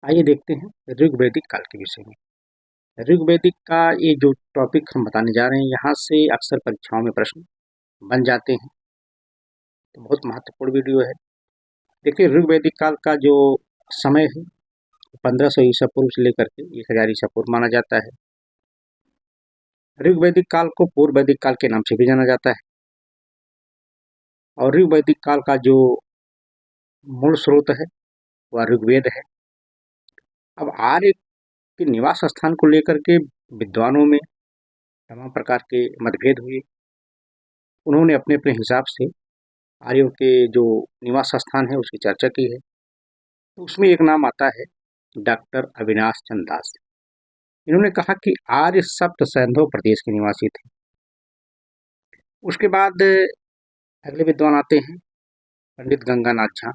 आइए देखते हैं ऋग्वैदिक काल के विषय में। ऋग्वैदिक का ये जो टॉपिक हम बताने जा रहे हैं, यहाँ से अक्सर परीक्षाओं में प्रश्न बन जाते हैं, तो बहुत महत्वपूर्ण वीडियो है। देखिए, ऋग्वैदिक काल का जो समय है 1500 ईसा पूर्व से लेकर के 1000 ईसा पूर्व माना जाता है। ऋग्वैदिक काल को पूर्व वैदिक काल के नाम से भी जाना जाता है और ऋग्वैदिक काल का जो मूल स्रोत है वह ऋग्वेद है। अब आर्य के निवास स्थान को लेकर के विद्वानों में तमाम प्रकार के मतभेद हुए। उन्होंने अपने अपने हिसाब से आर्यों के जो निवास स्थान है उसकी चर्चा की है। तो उसमें एक नाम आता है डॉक्टर अविनाश चंद्र दास। इन्होंने कहा कि आर्य सप्त सैंधव प्रदेश के निवासी थे। उसके बाद अगले विद्वान आते हैं पंडित गंगानाथ झा।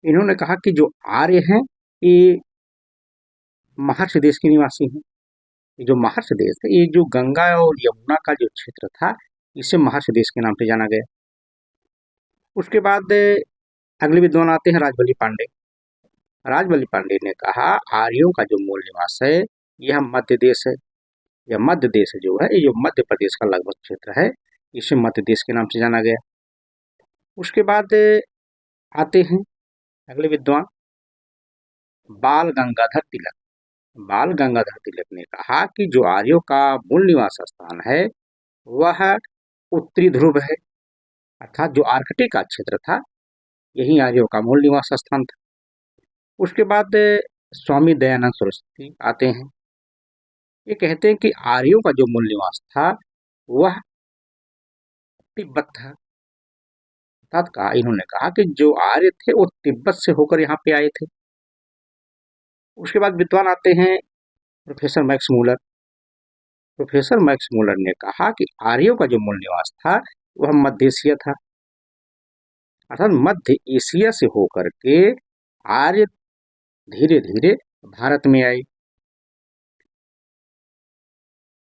इन्होंने कहा कि जो आर्य हैं ये महर्षि देश के निवासी हैं। ये जो महर्षि देश है, ये जो गंगा और यमुना का जो क्षेत्र था, इसे महर्षि देश के नाम से जाना गया। उसके बाद अगले विद्वान आते हैं राजबली पांडे। राजबली पांडे ने कहा आर्यों का जो मूल निवास है यह मध्य देश है। यह मध्य देश जो है, ये जो मध्य प्रदेश का लगभग क्षेत्र है, इसे मध्य देश के नाम से जाना गया। उसके बाद आते हैं अगले विद्वान बाल गंगाधर तिलक। बाल गंगाधर तिलक ने कहा कि जो आर्यों का मूल निवास स्थान है वह उत्तरी ध्रुव है, अर्थात जो आर्कटिक का क्षेत्र था यही आर्यों का मूल निवास स्थान था। उसके बाद स्वामी दयानंद सरस्वती आते हैं। ये कहते हैं कि आर्यों का जो मूल निवास था वह तिब्बत था। अर्थात कहा, इन्होंने कहा कि जो आर्य थे वो तिब्बत से होकर यहाँ पे आए थे। उसके बाद विद्वान आते हैं professor Max Muller. Professor Max Muller ने कहा कि आर्यों का जो मूल निवास था वह मध्य एशिया था, अर्थात मध्य एशिया से होकर के आर्य धीरे धीरे भारत में आए।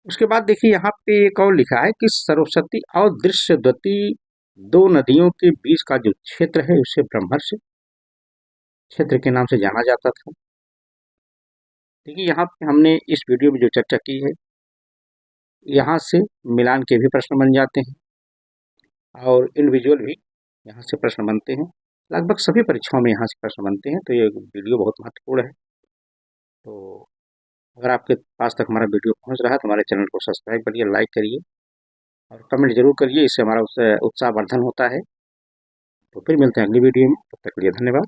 उसके बाद देखिए यहाँ पे एक और लिखा है कि सरस्वती और दृश्यवती दो नदियों के बीच का जो क्षेत्र है उसे ब्रह्मर्ष क्षेत्र के नाम से जाना जाता था। देखिए यहाँ पे हमने इस वीडियो में जो चर्चा की है, यहाँ से मिलान के भी प्रश्न बन जाते हैं और इंडिविजुअल भी यहाँ से प्रश्न बनते हैं। लगभग सभी परीक्षाओं में यहाँ से प्रश्न बनते हैं, तो ये वीडियो बहुत महत्वपूर्ण है। तो अगर आपके पास तक हमारा वीडियो पहुँच रहा है तो हमारे चैनल को सब्सक्राइब करिए, लाइक करिए और कमेंट जरूर करिए, इससे हमारा उत्साहवर्धन होता है। तो फिर मिलते हैं अगली वीडियो में, तब तक के लिए धन्यवाद।